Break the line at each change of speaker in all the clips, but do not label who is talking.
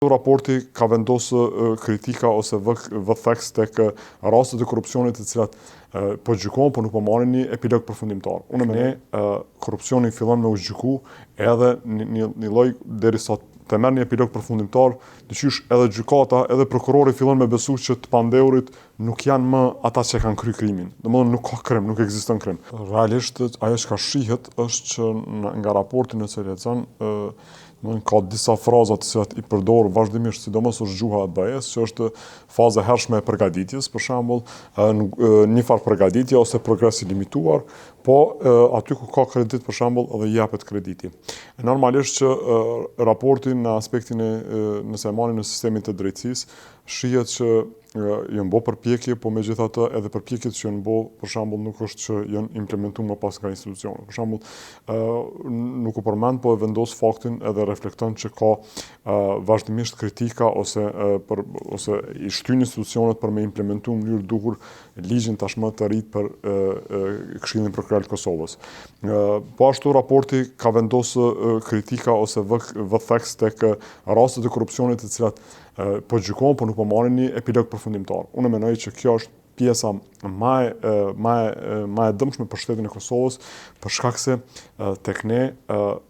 Raporti ka vendosë kritika ose vëtheks tek rastet e korrupsionit të cilat po gjykohen, po nuk po marrin një epilog përfundimtar. Unë me korrupsioni fillon me u gjyku edhe një lloj derisa të merr një epilog përfundimtar, dyqysh edhe gjykata, edhe prokurori fillon me besu që të pandehurit nuk janë më ata që kanë kryer krimin. Domethënë nuk ka krim, nuk ekziston krim. Realisht ajo që shihet është që nga raporti në cilin lexon ka disa fraza të cilat i përdor vazhdimisht, sidomos është gjuha e BE-s, që është faza e hershme e përgatitjes, për shembull, një farë përgatitje ose progres i limituar, po aty ku ka kredit, për shembull, edhe japet krediti. Normalisht që raporti në aspektin nëse e marrim në sistemin të drejtësisë, shihet që janë bo përpjekje, po megjithatë edhe përpjekjet që janë bo, për shembull, nuk është që janë implementuar më pas nga institucione. Për shembull, nuk u përmend, po e vendos faktin edhe reflekton që ka vazhdimisht kritika ose i shtyn institucionet për me implementuar në mënyrë duhur ligjin tashmë të rit për Këshillin Prokural të Kosovës. Po ashtu raporti ka vendosë kritika ose vëtheks tek rastet e korrupsionit të cilat po gjykohen, po nuk po marrin një epilog përfundimtar. Unë mendoj që kjo është pjesa më e dëmshme për shtetin e Kosovës, për shkak se tek ne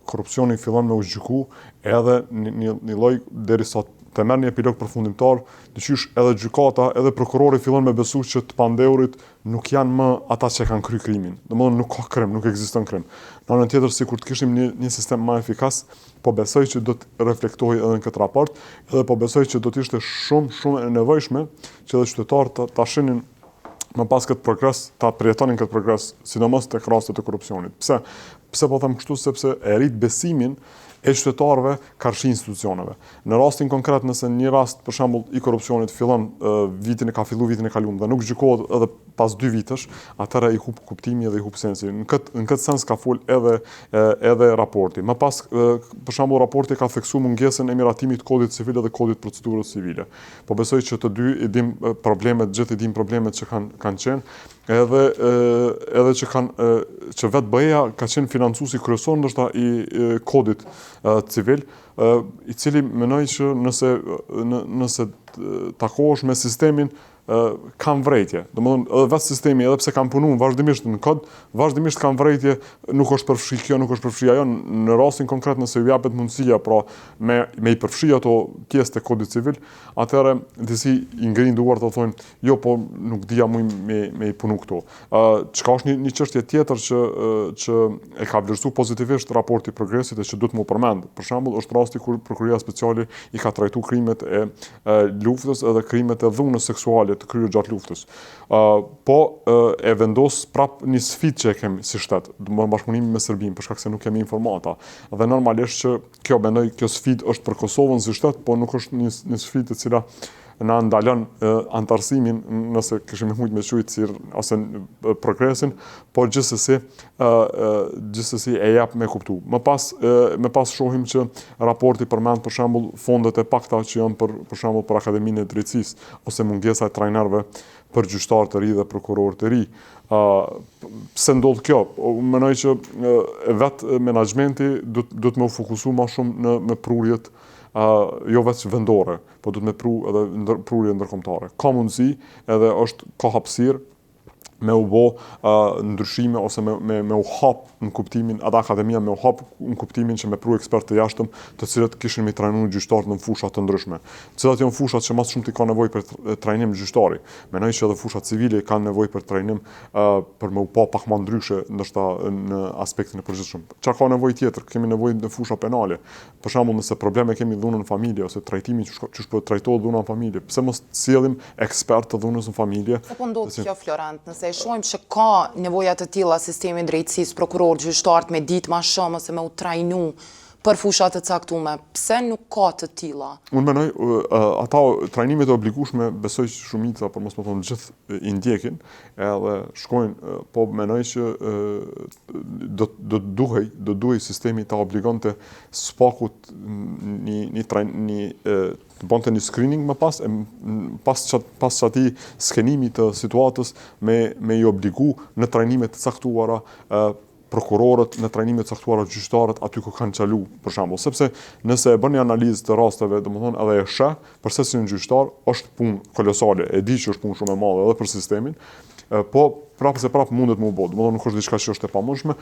korrupsioni fillon me u gjyku edhe një lloj derisa të merr një epilog përfundimtar, dyqysh edhe gjykata, edhe prokurori fillon me besu që të pandehurit nuk janë më ata që kanë kryer krimin. Domethënë nuk ka krim, nuk ekziston krim. Në anën tjetër, sikur të kishim një sistem më efikas, po besoj që do të reflektohej edhe në këtë raport, edhe po besoj që do të ishte shumë e nevojshme që edhe qytetarët ta shihnin më pas këtë progres, ta përjetonin këtë progres, sidomos tek rastet e korrupsionit. Pse po them kështu? Sepse e rrit besimin e qytetarëve karshi institucioneve. Në rastin konkret, nëse një rast për shembull i korrupsionit fillon ka filluar vitin e kaluar dhe nuk gjykohet edhe pas 2 vitesh, atëherë i hub kuptimi dhe i hub sensi. Në këtë sens ka fol edhe raporti. Më pas, për shembull, raporti ka theksuar mungesën e miratimit të kodit civil dhe kodit procedurës civile. Po besoj që të dy i dim problemet që kanë qenë, edhe që vetë BE-ja ka qenë financuesi kryesor ndoshta i kodit civil, i cili mendoj që nëse takohesh me sistemin kanë vrejtje. Domethënë edhe vetë sistemi, edhe pse kanë punuar vazhdimisht në kod, vazhdimisht kanë vrejtje, nuk është përfshi kjo, nuk është përfshi ajo. Në rastin konkret, nëse ju japet mundësia me i përfshi ato pjesë të kodit civil, atëherë disi i ngrinë duart të thonë, jo, po nuk dija me i punu këto. Çka është një çështje tjetër që e ka vlerësuar pozitivisht raporti i progresit e që duhet më përmend. Për shembull, është rasti kur Prokuroria Speciale i ka trajtuar krimet e luftës edhe krimet e dhunës seksuale të kryer gjatë luftës. Po e vendos prap një sfidë që e kemi si shtet, në bashkëpunim me Serbinë, për shkak se nuk kemi informata. Dhe normalisht që kjo sfidë është për Kosovën si shtet, po nuk është një sfidë e cila na ndalon antarësimin nëse kishim hujt me quajt ose progresin, por gjithsesi e jap me kuptu. Më pas shohim që raporti përmend për shembull fondet e pakta që janë për shembull për Akademinë e Drejtësisë ose mungesa e trajnerëve për gjyqtarë të ri dhe prokurorë të ri. Pse ndodh kjo? Mendoj që vetë menaxhmenti duhet më fokusu më shumë në prurjet jo vetë vendore, po duhet me pru edhe prurje ndërkombëtare. Ka mundësi edhe ka hapësirë me u bo ndryshime ose me u hap në kuptimin, edhe akademia me u hap në kuptimin që me pru ekspertë të jashtëm, të cilët kishin me trajnuar gjyqtarët në fusha të ndryshme. Cilat janë fushat që më shumë ti ka nevojë për trajnim gjyqtari. Mendoj që edhe fushat civile kanë nevojë për trajnim për me u pa pak më ndryshe ndoshta në aspektin e përgjithshëm. Çka ka nevojë tjetër? Kemi nevojë në fusha penale. Për shembull, nëse probleme kemi dhunën në familje ose trajtimi çu po trajtohet dhuna në familje, pse mos sjellim ekspert të dhunës në familje?
Po ndodh kjo, Florent, nëse shohim që ka nevoja të tilla sistemi drejtësisë, prokuror, gjyqtarët me ditë më shumë ose me u trajnu për fushat të caktuara, pse nuk ka të tilla? Unë
mendoj ata trajnimet e obligueshme, besoj që shumica, por mos më thonë gjithë i ndjekin, edhe shkojnë, po mendoj që do duhej sistemi ta obligonte spakut të bënte një screening më pas çati skenimit të situatës me i obligu në trajnime të caktuara prokurorët në trajnime të caktuara gjyqtarët aty ku kanë qalu, për shembull, sepse nëse e bëni analizë të rasteve, domethënë edhe e sheh, përse si një gjyqtar është punë kolosale, e di që është punë shumë e madhe edhe për sistemin, po prapë se prapë mundet më u bë, domethënë nuk është diçka që është e pamundshme,